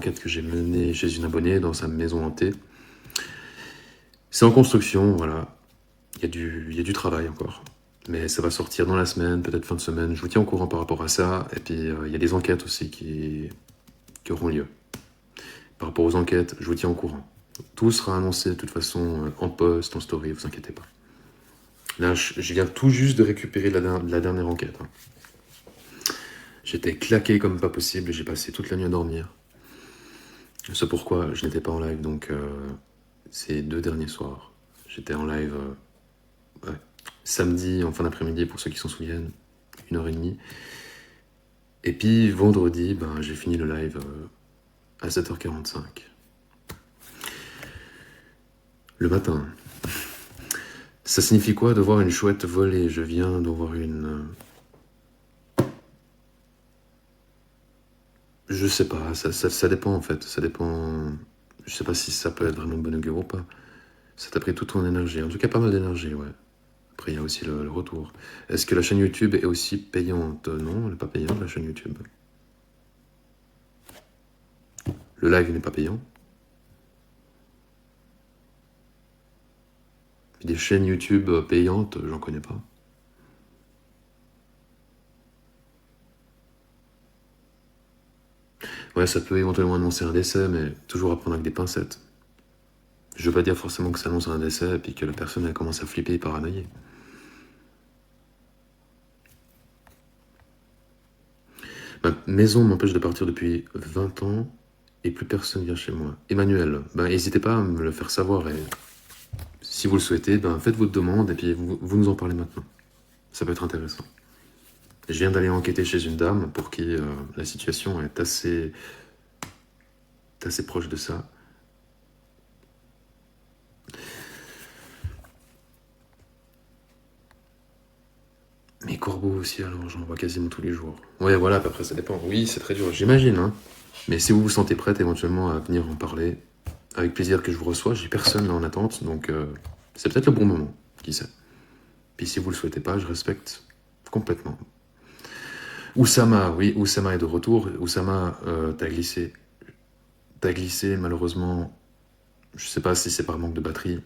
Enquête que j'ai menée chez une abonnée dans sa maison hantée. C'est en construction, voilà. Il y a du travail encore. Mais ça va sortir dans la semaine, peut-être fin de semaine. Je vous tiens au courant par rapport à ça. Et puis, il y a des enquêtes aussi qui auront lieu. Par rapport aux enquêtes, je vous tiens au courant. Tout sera annoncé de toute façon en post, en story, vous inquiétez pas. Là, je viens tout juste de récupérer la dernière enquête. Hein. J'étais claqué comme pas possible et j'ai passé toute la nuit à dormir. C'est pourquoi je n'étais pas en live, donc ces 2 derniers soirs. J'étais en live samedi en fin d'après-midi, pour ceux qui s'en souviennent, 1h30. Et puis vendredi, j'ai fini le live à 7h45. Le matin. Ça signifie quoi de voir une chouette voler? Je viens d'en voir une... Je sais pas, ça dépend en fait, ça dépend... Je sais pas si ça peut être vraiment de bonne augure ou pas. Ça t'a pris toute ton énergie, en tout cas pas mal d'énergie, ouais. Après il y a aussi le retour. Est-ce que la chaîne YouTube est aussi payante? Non, elle n'est pas payante la chaîne YouTube. Le live n'est pas payant. Des chaînes YouTube payantes, j'en connais pas. Ouais, ça peut éventuellement annoncer un décès, mais toujours à prendre avec des pincettes. Je veux pas dire forcément que ça annonce un décès et puis que la personne elle commence à flipper et paranoïer. Ma maison m'empêche de partir depuis 20 ans et plus personne vient chez moi. Emmanuel, n'hésitez pas à me le faire savoir et si vous le souhaitez, faites votre demande et puis vous nous en parlez maintenant. Ça peut être intéressant. Je viens d'aller enquêter chez une dame pour qui la situation est assez proche de ça. Mes corbeaux aussi, alors j'en vois quasiment tous les jours. Ouais, voilà, après ça dépend. Oui, c'est très dur, j'imagine. Hein. Mais si vous vous sentez prête éventuellement à venir en parler, avec plaisir que je vous reçois, j'ai personne là en attente, donc c'est peut-être le bon moment, qui sait. Puis si vous le souhaitez pas, je respecte complètement. Oussama, oui, Oussama est de retour. Oussama, t'as glissé. T'as glissé, malheureusement. Je sais pas si c'est par manque de batterie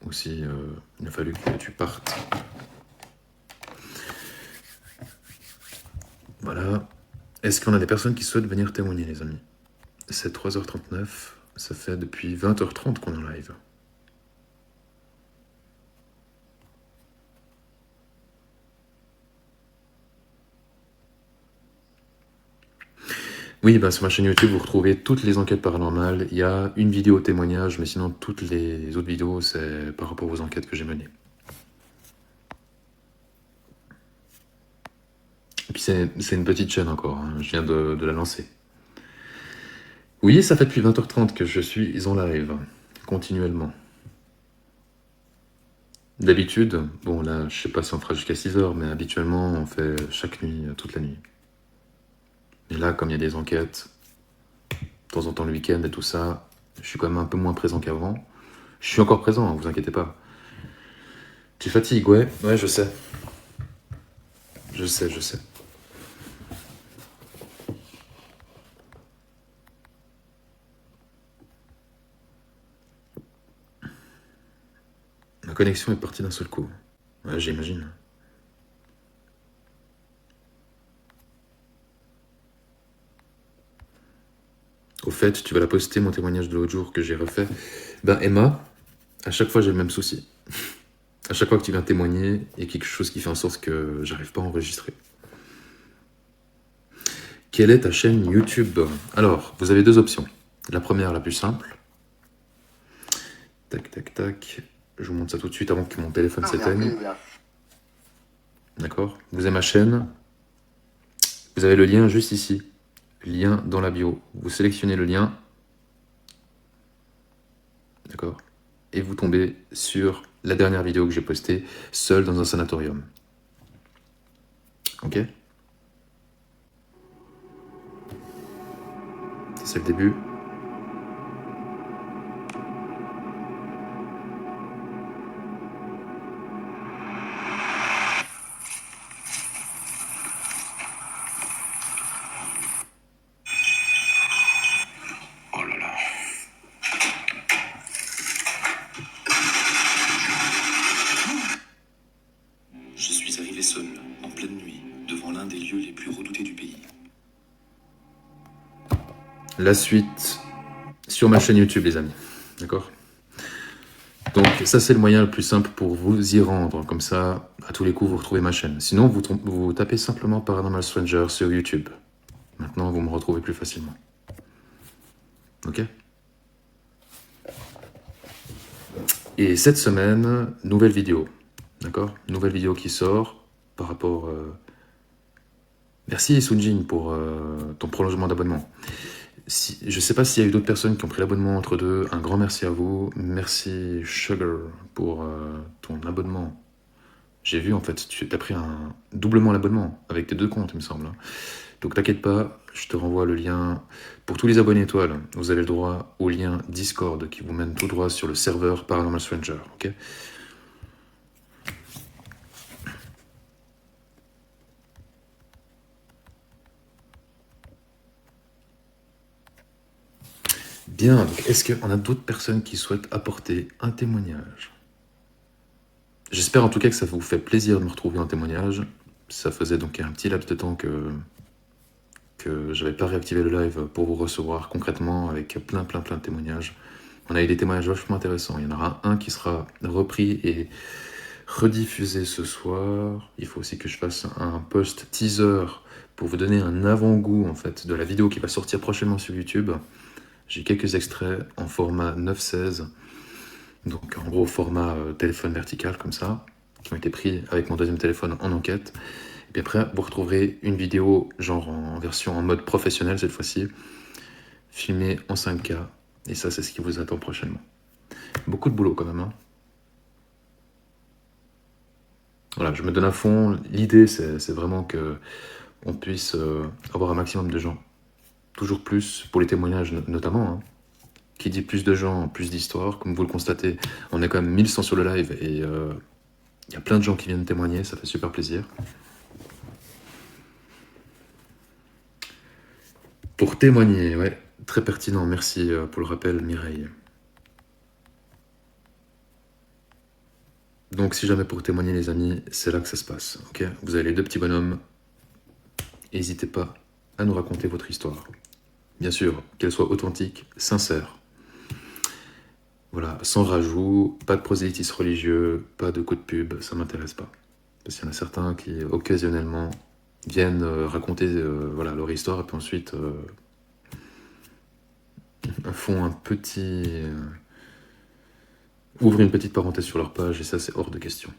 ou si il a fallu que tu partes. Voilà. Est-ce qu'on a des personnes qui souhaitent venir témoigner, les amis? C'est 3h39, ça fait depuis 20h30 qu'on est en live. Oui, sur ma chaîne YouTube, vous retrouvez toutes les enquêtes paranormales. Il y a une vidéo témoignage, mais sinon, toutes les autres vidéos, c'est par rapport aux enquêtes que j'ai menées. Et puis, c'est une petite chaîne encore, hein. Je viens de la lancer. Oui, ça fait depuis 20h30 que je suis en live, continuellement. D'habitude, bon là, je sais pas si on fera jusqu'à 6h, mais habituellement, on fait chaque nuit, toute la nuit. Et là, comme il y a des enquêtes, de temps en temps le week-end et tout ça, je suis quand même un peu moins présent qu'avant. Je suis encore présent, hein, vous inquiétez pas. Tu fatigues, ouais, je sais. Je sais. Ma connexion est partie d'un seul coup. Ouais, j'imagine. Au fait, tu vas la poster, mon témoignage de l'autre jour que j'ai refait. Emma, à chaque fois j'ai le même souci. À chaque fois que tu viens témoigner, il y a quelque chose qui fait en sorte que j'arrive pas à enregistrer. Quelle est ta chaîne YouTube? Alors, vous avez 2 options. La première, la plus simple. Tac, tac, tac. Je vous montre ça tout de suite avant que mon téléphone s'éteigne. D'accord? Vous avez ma chaîne. Vous avez le lien juste ici. Lien dans la bio. Vous sélectionnez le lien. D'accord? Et vous tombez sur la dernière vidéo que j'ai postée, seul dans un sanatorium. Ok? C'est le début. La suite sur ma chaîne YouTube, les amis. D'accord? Donc ça, c'est le moyen le plus simple pour vous y rendre. Comme ça, à tous les coups, vous retrouvez ma chaîne. Sinon, vous tapez simplement Paranormal Stranger sur YouTube. Maintenant, vous me retrouvez plus facilement. Ok? Et cette semaine, nouvelle vidéo. D'accord? Nouvelle vidéo qui sort par rapport... Merci Sunjin pour ton prolongement d'abonnement. Je ne sais pas s'il y a eu d'autres personnes qui ont pris l'abonnement entre deux. Un grand merci à vous. Merci Sugar pour ton abonnement. J'ai vu en fait, tu as pris un doublement l'abonnement avec tes deux comptes, il me semble. Donc t'inquiète pas, je te renvoie le lien. Pour tous les abonnés étoiles, vous avez le droit au lien Discord qui vous mène tout droit sur le serveur Paranormal Stranger. Ok? Bien, donc est-ce qu'on a d'autres personnes qui souhaitent apporter un témoignage? J'espère en tout cas que ça vous fait plaisir de me retrouver en témoignage. Ça faisait donc un petit laps de temps que j'avais pas réactivé le live pour vous recevoir concrètement avec plein de témoignages. On a eu des témoignages vachement intéressants. Il y en aura un qui sera repris et rediffusé ce soir. Il faut aussi que je fasse un post teaser pour vous donner un avant-goût en fait de la vidéo qui va sortir prochainement sur YouTube. J'ai quelques extraits en format 9:16, donc en gros format téléphone vertical comme ça, qui ont été pris avec mon deuxième téléphone en enquête. Et puis après, vous retrouverez une vidéo genre en version en mode professionnel cette fois-ci, filmée en 5K. Et ça, c'est ce qui vous attend prochainement. Beaucoup de boulot quand même, hein. Voilà, je me donne à fond. L'idée, c'est vraiment que on puisse avoir un maximum de gens. Toujours plus, pour les témoignages notamment. Hein. Qui dit plus de gens, plus d'histoires. Comme vous le constatez, on est quand même 1100 sur le live et il y a plein de gens qui viennent témoigner, ça fait super plaisir. Pour témoigner, ouais, très pertinent. Merci pour le rappel, Mireille. Donc si jamais pour témoigner les amis, c'est là que ça se passe. Ok, vous avez les deux petits bonhommes. N'hésitez pas à nous raconter votre histoire. Bien sûr, qu'elle soit authentique, sincère. Voilà, sans rajout, pas de prosélytisme religieux, pas de coup de pub, ça m'intéresse pas. Parce qu'il y en a certains qui, occasionnellement, viennent raconter voilà, leur histoire et puis ensuite font un petit... ouvrent une petite parenthèse sur leur page et ça, c'est hors de question.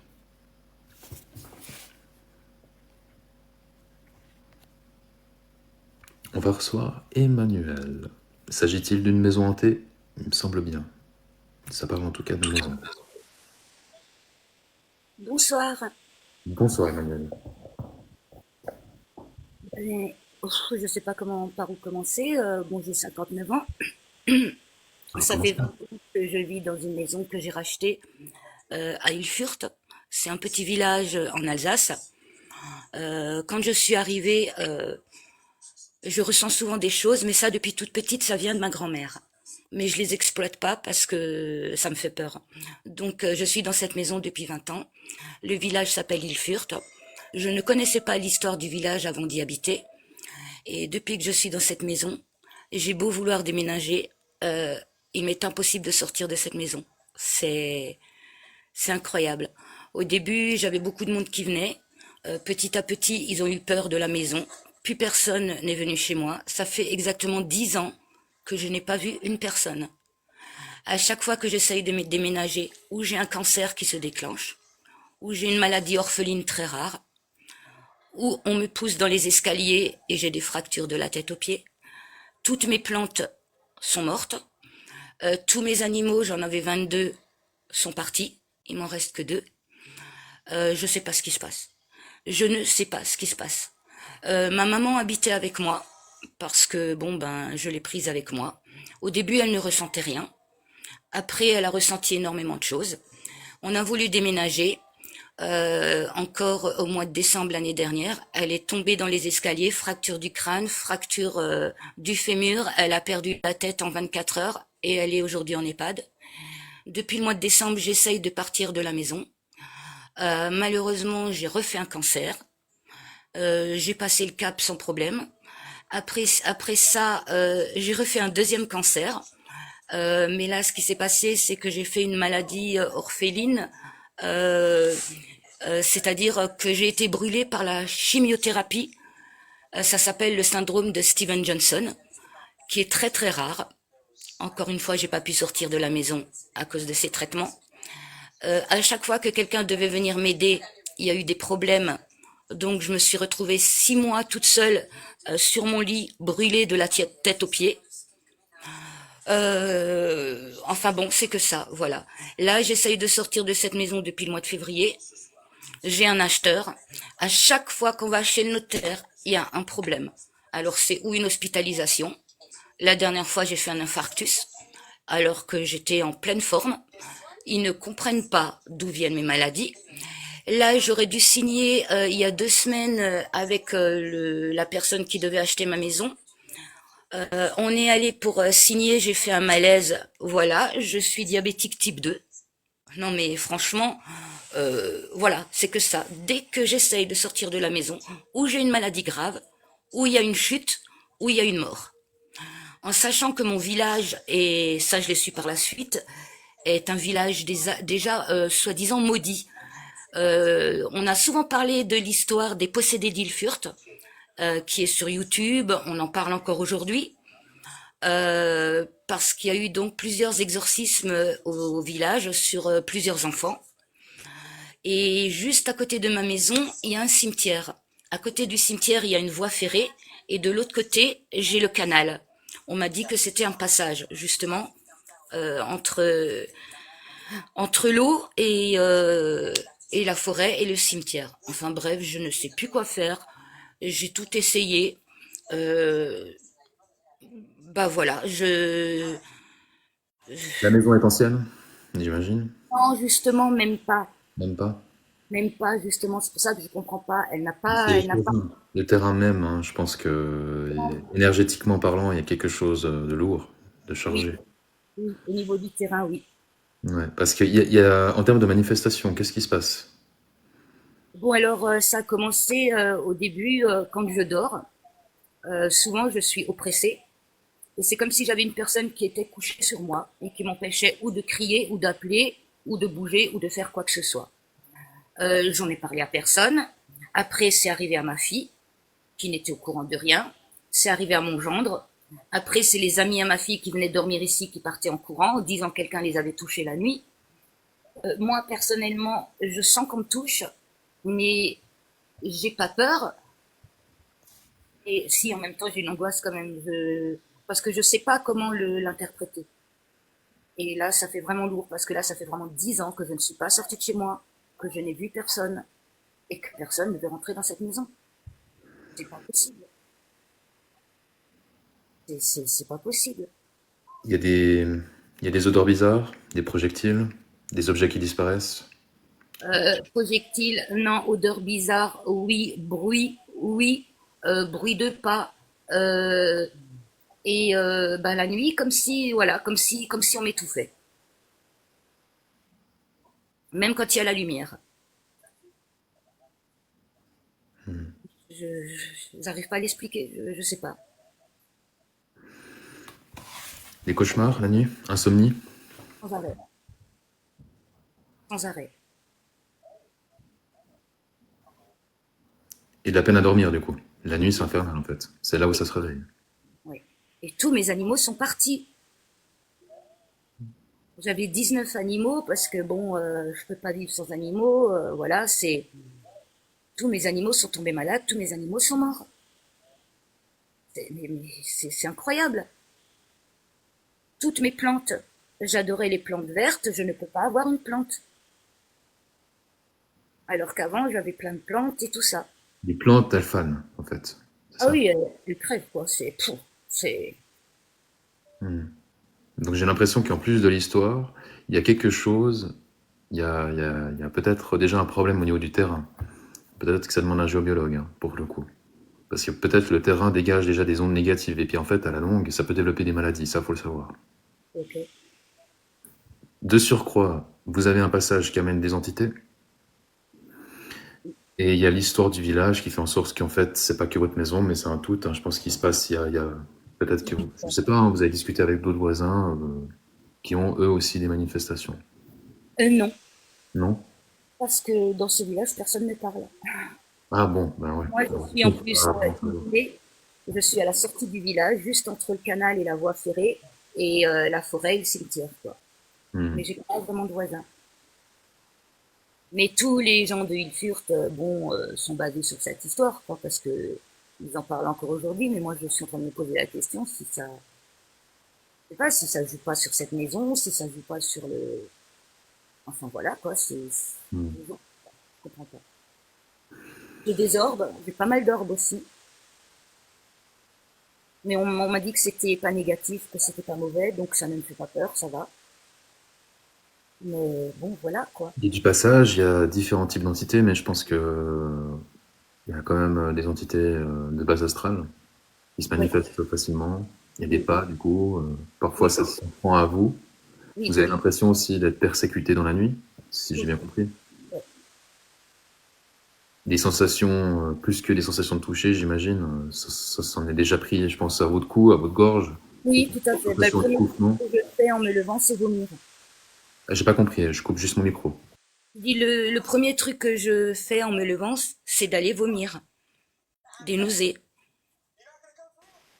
On va recevoir Emmanuel. S'agit-il d'une maison hantée? Il me semble bien. Ça parle en tout cas de maison. Bonsoir. Bonsoir Emmanuel. Je ne sais pas par où commencer. Bon, j'ai 59 ans. Alors, Ça commence fait 20 pas. ans que je vis dans une maison que j'ai rachetée à Ilfurt. C'est un petit village en Alsace. Quand je suis arrivée, je ressens souvent des choses, mais ça, depuis toute petite, ça vient de ma grand-mère. Mais je les exploite pas parce que ça me fait peur. Donc, je suis dans cette maison depuis 20 ans. Le village s'appelle Ilfurt. Je ne connaissais pas l'histoire du village avant d'y habiter. Et depuis que je suis dans cette maison, j'ai beau vouloir déménager, euh, il m'est impossible de sortir de cette maison. C'est c'est incroyable. Au début, j'avais beaucoup de monde qui venait. Petit à petit, ils ont eu peur de la maison. Plus personne n'est venu chez moi. Ça fait exactement 10 ans que je n'ai pas vu une personne. À chaque fois que j'essaye de me déménager, ou j'ai un cancer qui se déclenche, ou j'ai une maladie orpheline très rare, ou on me pousse dans les escaliers et j'ai des fractures de la tête aux pieds. Toutes mes plantes sont mortes. Tous mes animaux, j'en avais 22, sont partis. Il m'en reste que 2. Je sais pas ce qui se passe. Je ne sais pas ce qui se passe. Ma maman habitait avec moi parce que bon ben je l'ai prise avec moi. Au début, elle ne ressentait rien. Après, elle a ressenti énormément de choses. On a voulu déménager. Encore au mois de décembre l'année dernière, elle est tombée dans les escaliers, fracture du crâne, fracture du fémur. Elle a perdu la tête en 24 heures et elle est aujourd'hui en EHPAD. Depuis le mois de décembre, j'essaye de partir de la maison. Malheureusement, j'ai refait un cancer. J'ai passé le cap sans problème. Après ça, j'ai refait un deuxième cancer. Mais là, ce qui s'est passé, c'est que j'ai fait une maladie orpheline, euh, c'est-à-dire que j'ai été brûlée par la chimiothérapie. Ça s'appelle le syndrome de Steven Johnson, qui est très très rare. Encore une fois, j'ai pas pu sortir de la maison à cause de ces traitements. À chaque fois que quelqu'un devait venir m'aider, il y a eu des problèmes. Donc je me suis retrouvée 6 mois toute seule sur mon lit, brûlée de la tête aux pieds. Enfin bon, c'est que ça, voilà. Là, j'essaye de sortir de cette maison depuis le mois de février. J'ai un acheteur. À chaque fois qu'on va chez le notaire, il y a un problème. Alors c'est ou une hospitalisation. La dernière fois, j'ai fait un infarctus, alors que j'étais en pleine forme. Ils ne comprennent pas d'où viennent mes maladies. Là, j'aurais dû signer il y a 2 semaines avec la personne qui devait acheter ma maison. On est allé pour signer, j'ai fait un malaise. Voilà, je suis diabétique type 2. Non mais franchement, voilà, c'est que ça. Dès que j'essaye de sortir de la maison, où j'ai une maladie grave, où il y a une chute, où il y a une mort. En sachant que mon village, et ça je l'ai su par la suite, est un village déjà soi-disant maudit. On a souvent parlé de l'histoire des possédés d'Ilfurt, qui est sur YouTube, on en parle encore aujourd'hui, parce qu'il y a eu donc plusieurs exorcismes au village sur plusieurs enfants. Et juste à côté de ma maison, il y a un cimetière. À côté du cimetière, il y a une voie ferrée, et de l'autre côté, j'ai le canal. On m'a dit que c'était un passage, justement, entre l'eau et la forêt et le cimetière. Enfin bref, je ne sais plus quoi faire. J'ai tout essayé. Euh, Bah voilà, La maison est ancienne, j'imagine. non, justement, même pas. Même pas. Même pas, justement, c'est pour ça que je comprends pas. C'est Elle n'a pas, le terrain même, hein, je pense que énergétiquement parlant, il y a quelque chose de lourd, de oui, chargé. oui, au niveau du terrain, oui. Ouais, parce qu'il y a, en termes de manifestation, qu'est-ce qui se passe? Bon, alors, ça a commencé au début, quand je dors. Souvent, je suis oppressée. Et c'est comme si j'avais une personne qui était couchée sur moi et qui m'empêchait ou de crier, ou d'appeler, ou de bouger, ou de faire quoi que ce soit. J'en ai parlé à personne. Après, c'est arrivé à ma fille, qui n'était au courant de rien. C'est arrivé à mon gendre. Après, c'est les amis à ma fille qui venaient dormir ici, qui partaient en courant, disant que quelqu'un les avait touchés la nuit. Moi, personnellement, je sens qu'on me touche, mais j'ai pas peur. Et si, en même temps, j'ai une angoisse quand même, parce que je sais pas comment l'interpréter. Et là, ça fait vraiment lourd, parce que là, ça fait vraiment 10 ans que je ne suis pas sortie de chez moi, que je n'ai vu personne, et que personne ne veut rentrer dans cette maison. C'est pas possible. C'est pas possible. Il y a des, il y a des odeurs bizarres, des projectiles, des objets qui disparaissent. Projectile, non. Odeur bizarre, oui. Bruit, oui. Bruit de pas. Euh, et ben, la nuit, comme si, voilà, comme si on m'étouffait. Même quand il y a la lumière. J'arrive pas à l'expliquer, je sais pas. Des cauchemars la nuit, insomnie. Sans arrêt. Sans arrêt. Et de la peine à dormir, du coup. La nuit, c'est infernal, en fait. C'est là où ça se réveille. Oui. Et tous mes animaux sont partis. J'avais 19 animaux parce que bon, je peux pas vivre sans animaux. Voilà, c'est tous mes animaux sont tombés malades, tous mes animaux sont morts. Mais c'est incroyable. Toutes mes plantes, j'adorais les plantes vertes, je ne peux pas avoir une plante. Alors qu'avant, j'avais plein de plantes et tout ça. Des plantes, elles fanent, en fait. C'est Ah ça. oui, elles crèvent quoi. C'est. Donc j'ai l'impression qu'en plus de l'histoire, il y a quelque chose, il y a peut-être déjà un problème au niveau du terrain. Peut-être que ça demande un géobiologue, hein, pour le coup. Parce que peut-être le terrain dégage déjà des ondes négatives, et puis en fait, à la longue, ça peut développer des maladies, ça faut le savoir. Ok. De surcroît, vous avez un passage qui amène des entités. Et il y a l'histoire du village qui fait en sorte qu'en fait, c'est pas que votre maison, mais c'est un tout, hein. Je pense qu'il se passe, il y a peut-être que, je sais pas, hein, vous avez discuté avec d'autres voisins qui ont eux aussi des manifestations. Non, Non? parce que dans ce village, personne ne parle. Ah bon, ben ouais. Moi, je Alors, du suis en coup, faut plus pas vraiment savoir. isolée. Je suis à la sortie du village, juste entre le canal et la voie ferrée, et la forêt et le cimetière, quoi. Hmm. Mais j'ai pas vraiment de voisins. Mais tous les gens de Hillfurt, bon, sont basés sur cette histoire, quoi, parce que ils en parlent encore aujourd'hui. Mais moi, je suis en train de me poser la question si ça, je sais pas, si ça joue pas sur cette maison, si ça joue pas sur le, enfin voilà, quoi. Hmm. Je comprends pas. J'ai des orbes, j'ai pas mal d'orbes aussi. Mais on m'a dit que c'était pas négatif, que c'était pas mauvais, donc ça ne me fait pas peur, ça va. Mais bon, voilà, quoi. Il y a du passage, il y a différents types d'entités, mais je pense que il y a quand même des entités de base astrale qui se Oui, manifestent facilement. Il y a des oui, pas, du coup. Parfois, oui, ça s'en prend à vous. oui, Vous avez l'impression aussi d'être persécuté dans la nuit, si j'ai oui, bien compris. oui. Des sensations, plus que des sensations de toucher, j'imagine. Ça s'en est déjà pris, je pense, à votre cou, à votre gorge. Oui, tout à fait. Bah, le Sensation premier truc d'étouffement. que je fais en me levant, c'est vomir. Ah, j'ai pas compris, je coupe juste mon micro. Je dis le premier truc que je fais en me levant, c'est d'aller vomir, des nausées.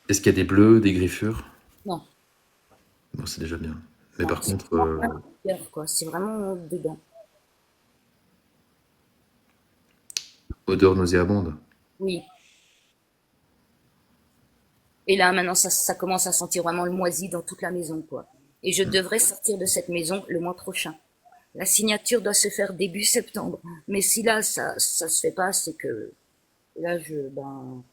Est-ce qu'il y a des bleus, des griffures? Non, Bon, c'est déjà bien. Mais non, par c'est contre, vraiment à l'intérieur, quoi. C'est vraiment dedans. odeur nauséabonde. Oui. Et là, maintenant, ça commence à sentir vraiment le moisi dans toute la maison, quoi. Et je devrais sortir de cette maison le mois prochain. La signature doit se faire début septembre. Mais si là, ça se fait pas, c'est que là, ben,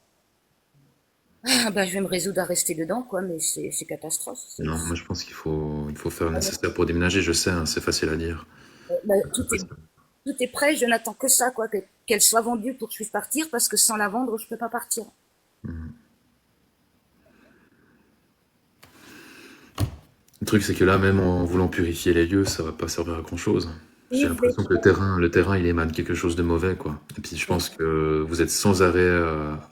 je vais me résoudre à rester dedans, quoi. Mais c'est catastrophe. Non, moi je pense il faut faire le nécessaire pour déménager. Je sais, hein, c'est facile à dire. Ben, C'est facile. tout est prêt. Je n'attends que ça, quoi. Qu'elle soit vendue pour que je puisse partir, parce que sans la vendre, je peux pas partir. Le truc, c'est que là, même en voulant purifier les lieux, ça va pas servir à grand chose. J'ai Oui, je vais. l'impression que le terrain, il émane quelque chose de mauvais, quoi. Et puis je Oui, pense que vous êtes sans arrêt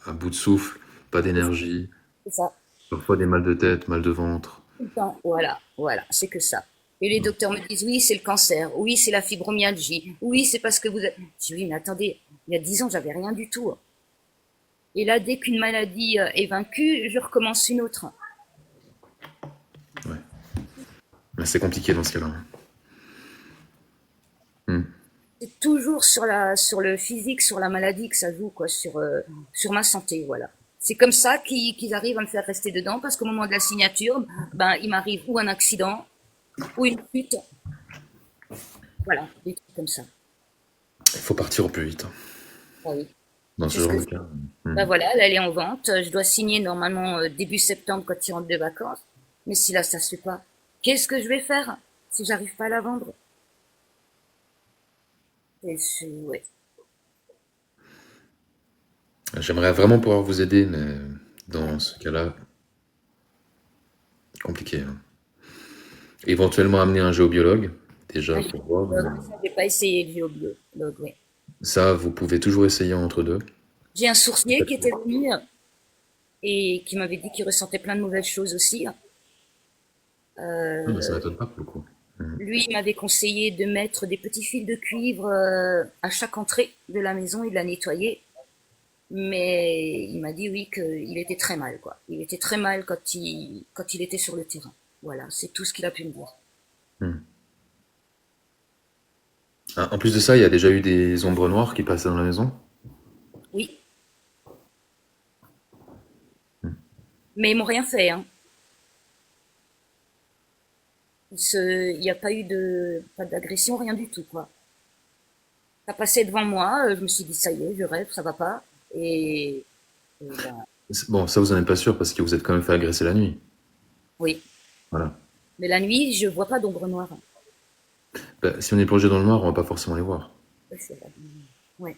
à bout de souffle, pas d'énergie, c'est ça. parfois des mal de tête, mal de ventre. Tout le temps. Voilà, voilà, c'est que ça. Et les docteurs me disent, oui, c'est le cancer, oui, c'est la fibromyalgie, oui, c'est parce que vous êtes... Je dis, oui, mais attendez, il y a 10 ans, j'avais rien du tout. Et là, dès qu'une maladie est vaincue, je recommence une autre. Ouais. Mais c'est compliqué dans ce cas-là. Hmm. C'est toujours sur le physique, sur la maladie que ça joue, quoi, sur ma santé, voilà. C'est comme ça qu'ils arrivent à me faire rester dedans, parce qu'au moment de la signature, ben, il m'arrive ou un accident, ou une chute, voilà, des trucs comme ça. Il faut partir au plus vite, hein, Ah oui. dans C'est ce ce genre que de cas. Hmm. ben voilà, là, elle est en vente. Je dois signer normalement début septembre quand il rentre de vacances. Mais si là, ça se fait pas, qu'est-ce que je vais faire si j'arrive pas à la vendre? Ouais. J'aimerais vraiment pouvoir vous aider, mais dans ce cas-là, compliqué, hein. Éventuellement amener un géobiologue, déjà Un pour voir. géologue, ça, j'ai pas essayé le géobiologue, ouais. Ça, vous pouvez toujours essayer entre deux. J'ai un sourcier qui était venu et qui m'avait dit qu'il ressentait plein de mauvaises choses aussi. Ah, bah, ça Euh, m'étonne pas pour le coup. Mhm. Lui, il m'avait conseillé de mettre des petits fils de cuivre à chaque entrée de la maison et de la nettoyer. Mais il m'a dit oui qu'il était très mal, quoi. Il était très mal quand il était sur le terrain. Voilà, c'est tout ce qu'il a pu me dire. Mhm. Ah, en plus de ça, il y a déjà eu des ombres noires qui passaient dans la maison. Oui, mais ils m'ont rien fait, hein. Il n'y a pas eu pas d'agression, rien du tout, quoi. Ça passait devant moi, je me suis dit ça y est, je rêve, ça va pas. Et ben, Bon, ça vous en êtes pas sûr parce que vous êtes quand même fait agresser la nuit. oui. Voilà. Mais la nuit, je vois pas d'ombre noire. Bah, si on est plongé dans le noir, on va pas forcément les voir. Ouais, c'est vrai. Ouais.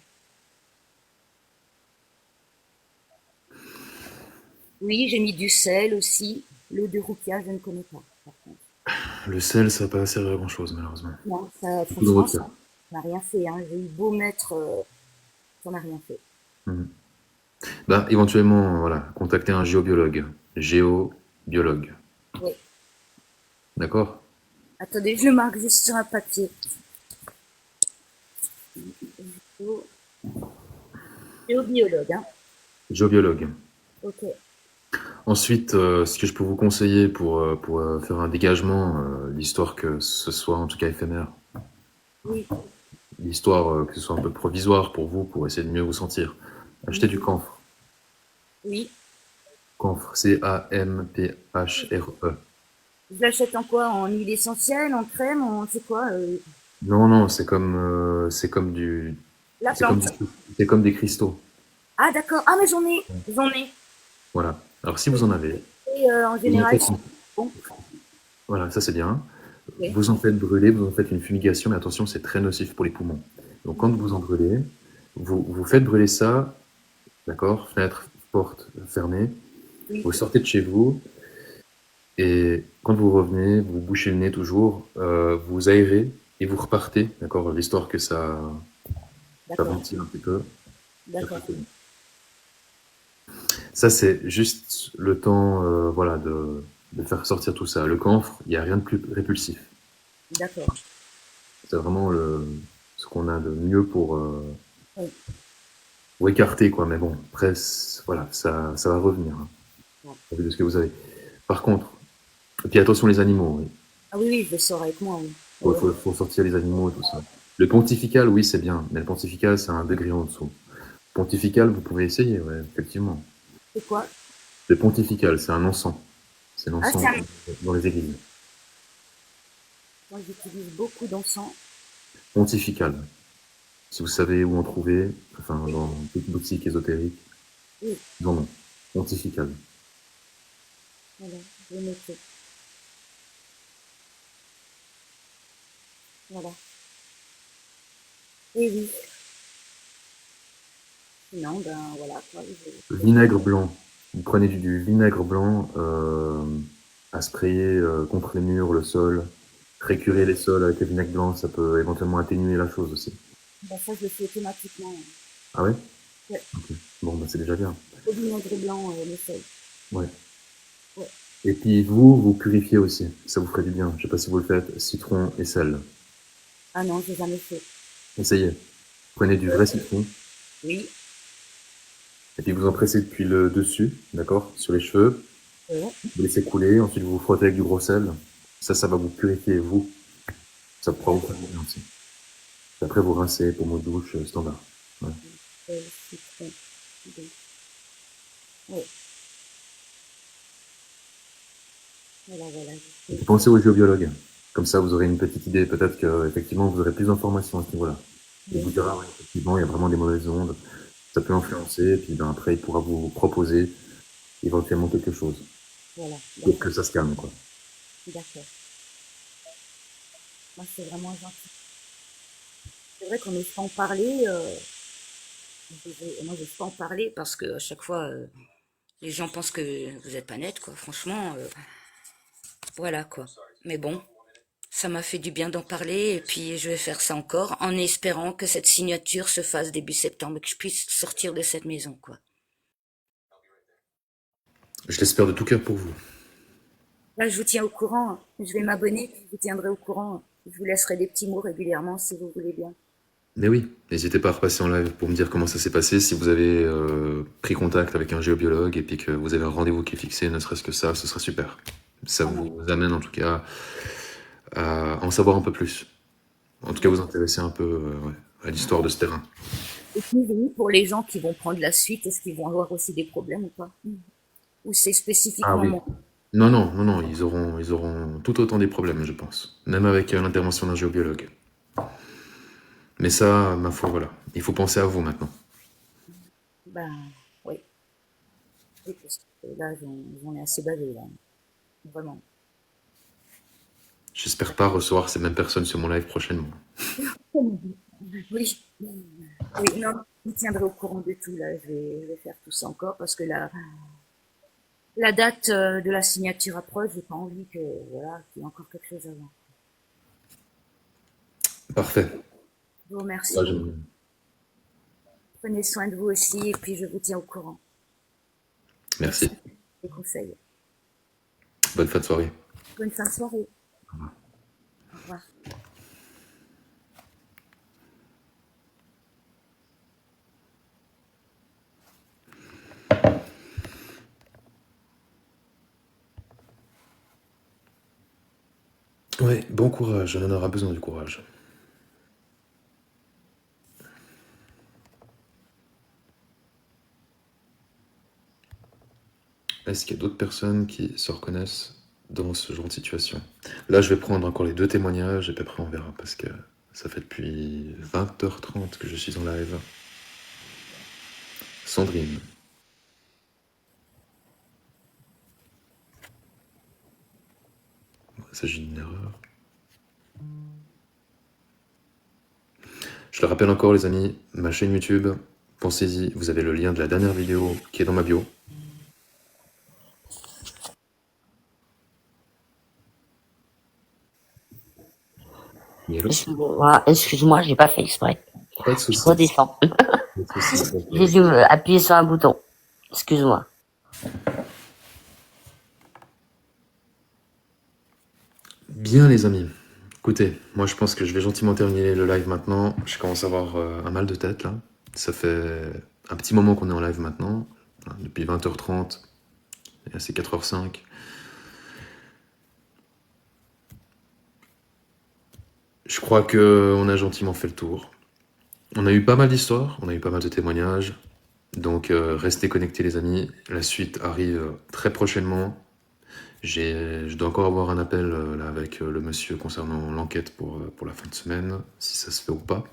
Oui, j'ai mis du sel aussi. L'eau de Rukia, je ne connais pas, par contre. Le sel, ça va pas servir à grand chose, malheureusement. Non, ça, Surtout dans franchement, votre ça cas. n'a rien fait, hein. J'ai eu beau mettre T'en as rien fait. Mhm. Ben, éventuellement, voilà, contacter un géobiologue. Géobiologue. Oui. D'accord? Attendez, je le marque juste sur un papier. Géo- Géobiologue, hein. Géobiologue. Ok. Ensuite, ce que je peux vous conseiller pour faire un dégagement, l'histoire que ce soit en tout cas éphémère, Oui. l'histoire que ce soit un peu provisoire pour vous, pour essayer de mieux vous sentir, achetez du Mhm. camphre. Oui. Camphre, C-A-M-P-H-R-E. Je l'achète en quoi? En huile essentielle, en crème, en c'est quoi? Non, non, La c'est comme plante. du, c'est comme des cristaux. Ah d'accord. Ah mais j'en ai. J'en ai. Voilà. Alors si vous en avez, Et en vous en général, faites, c'est bon. voilà, ça c'est bien. Ok. Vous en faites brûler, vous en faites une fumigation, mais attention, c'est très nocif pour les poumons. Donc quand vous en brûlez, vous faites brûler ça, d'accord, fenêtre, porte fermée, Oui. vous sortez de chez vous, et quand vous revenez, vous bouchez le nez toujours, vous aérez, et vous repartez, d'accord, l'histoire que ça D'accord. ventile un petit peu. Après, D'accord. c'est bon. Ça, c'est juste le temps voilà, de faire sortir tout ça. Le camphre, il n'y a rien de plus répulsif. D'accord. C'est vraiment ce qu'on a de mieux Oui. pour écarter, quoi. Mais bon, après, voilà, ça va revenir, hein, Bon. au vu de ce que vous avez. Par contre, et puis attention les animaux, oui. Ah oui, oui, je le sors avec moi. Oui. Faut, Ouais. faut, faut sortir les animaux et tout ça. Le pontifical, oui, c'est bien, mais le pontifical, c'est un degré en dessous. Pontifical, vous pouvez essayer, ouais, effectivement. C'est quoi? Le pontifical, c'est un encens. C'est Ah, l'encens c'est un... dans les églises. Moi, j'utilise beaucoup d'encens. Pontifical. Si vous savez où en trouver, enfin, dans toute boutique ésotérique, Oui. non, non. Pontifical. Voilà. Je vais noter. Voilà. Et oui. Sinon, ben voilà. Quoi, Vinaigre blanc. Vous prenez du vinaigre blanc à sprayer contre les murs, le sol. Récurer les sols avec le vinaigre blanc, ça peut éventuellement atténuer la chose aussi. ben, ça, je le fais automatiquement. Ah ouais? Ouais. Bon, bah c'est déjà bien. Au vinaigre blanc, les feuilles. Ouais. Ouais. Et puis vous purifiez aussi. Ça vous ferait du bien. Je sais pas si vous le faites. Citron et sel. Ah non, j'ai jamais fait. Essayez. Prenez du vrai citron. Oui. Et puis vous en pressez depuis le dessus, d'accord? Sur les cheveux. Ouais. Vous laissez couler. Ensuite vous vous frottez avec du gros sel. Ça va vous purifier, vous. Ça pourra vous faire du bien aussi. Et après vous rincez pour mot de douche standard. Ouais. Citron. Oui. Ouais. Voilà, voilà. Et puis pensez au géobiologue. Comme ça, vous aurez une petite idée. Peut-être que effectivement, vous aurez plus d'informations à ce niveau-là. Il Oui. vous dira, ouais, effectivement, il y a vraiment des mauvaises ondes. Ça peut influencer. Et puis ben, après, il pourra vous proposer éventuellement quelque chose Voilà. pour D'accord. que ça se calme, quoi. D'accord. Moi, c'est vraiment gentil. C'est vrai qu'on n'ose pas en parler. Moi, je n'ose pas en parler parce que à chaque fois, les gens pensent que vous n'êtes pas net, quoi. Franchement, voilà, quoi. Mais bon, ça m'a fait du bien d'en parler et puis je vais faire ça encore en espérant que cette signature se fasse début septembre et que je puisse sortir de cette maison, quoi. Je l'espère de tout cœur pour vous. Là, je vous tiens au courant. Je vais m'abonner, puis je vous tiendrai au courant. Je vous laisserai des petits mots régulièrement si vous voulez bien. Mais oui, n'hésitez pas à repasser en live pour me dire comment ça s'est passé, si vous avez pris contact avec un géobiologue et puis que vous avez un rendez-vous qui est fixé, ne serait-ce que ça, ce serait super. Ça Ah non. vous amène en tout cas à en savoir un peu plus. En tout cas, vous intéresser un peu ouais, à l'histoire de ce terrain. Et puis, oui, pour les gens qui vont prendre la suite, est-ce qu'ils vont avoir aussi des problèmes ou pas? Ou c'est Ah spécifiquement oui. moi? Non, non, non, non, ils auront tout autant des problèmes, je pense. Même avec l'intervention d'un géobiologue. Mais ça, ma foi, voilà. Il faut penser à vous maintenant. Ben, oui. Oui, parce que là, j'en ai assez bavé, là. Vraiment. J'espère pas recevoir ces mêmes personnes sur mon live prochainement. Oui. Oui, non, je vous tiendrai au courant de tout, là. Je vais faire tout ça encore parce que la date de la signature approche. J'ai pas envie que, voilà, qu'il y ait encore quelque chose avant. Parfait. Je vous remercie Là, je beaucoup. me- Prenez soin de vous aussi et puis je vous tiens au courant. Merci Merci. des conseils. Bonne fin de soirée. Bonne fin de soirée. Au revoir. Ouais, bon courage, on en aura besoin du courage. Est-ce qu'il y a d'autres personnes qui se reconnaissent dans ce genre de situation? Là, je vais prendre encore les deux témoignages et puis après on verra parce que ça fait depuis 20h30 que je suis en live. Sandrine. Il s'agit d'une erreur. Je le rappelle encore les amis, ma chaîne YouTube, pensez-y, vous avez le lien de la dernière vidéo qui est dans ma bio. Excuse-moi, j'ai pas fait exprès. Pas de Je soucis. redescends. J'ai dû appuyer sur un bouton. Excuse-moi. Bien les amis, écoutez, moi je pense que je vais gentiment terminer le live maintenant. Je commence à avoir un mal de tête là. Ça fait un petit moment qu'on est en live maintenant, depuis 20h30, et c'est 4h05. Je crois qu'on a gentiment fait le tour. On a eu pas mal d'histoires, on a eu pas mal de témoignages. Donc restez connectés les amis, la suite arrive très prochainement. Je dois encore avoir un appel là, avec le monsieur concernant l'enquête pour la fin de semaine, si ça se fait ou pas.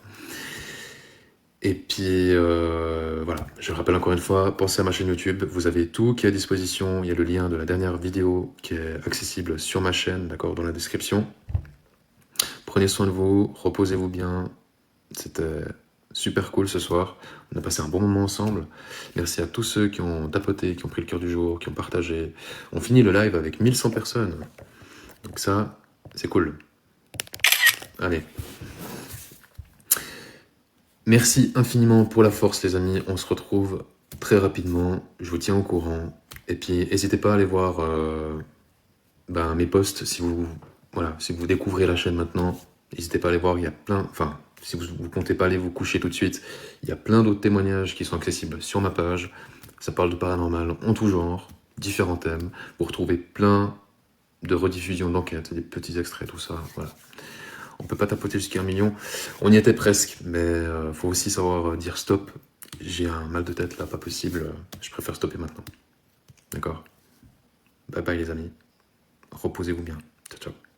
Et puis voilà, je rappelle encore une fois, pensez à ma chaîne YouTube, vous avez tout qui est à disposition, il y a le lien de la dernière vidéo qui est accessible sur ma chaîne, d'accord, dans la description. Prenez soin de vous, reposez-vous bien, c'était super cool ce soir, on a passé un bon moment ensemble. Merci à tous ceux qui ont tapoté, qui ont pris le cœur du jour, qui ont partagé. On finit le live avec 1100 personnes, donc ça, c'est cool. Allez. Merci infiniment pour la force les amis, on se retrouve très rapidement, je vous tiens au courant. Et puis n'hésitez pas à aller voir mes posts si vous, voilà, si vous découvrez la chaîne maintenant. N'hésitez pas à aller voir, il y a plein, enfin si vous comptez pas aller vous coucher tout de suite, il y a plein d'autres témoignages qui sont accessibles sur ma page. Ça parle de paranormal en tout genre, différents thèmes. Vous retrouvez plein de rediffusions d'enquêtes, des petits extraits, tout ça, voilà. On peut pas tapoter jusqu'à 1 million. On y était presque, mais faut aussi savoir dire stop. J'ai un mal de tête là, pas possible. Je préfère stopper maintenant. D'accord? Bye bye les amis. Reposez-vous bien. Ciao ciao.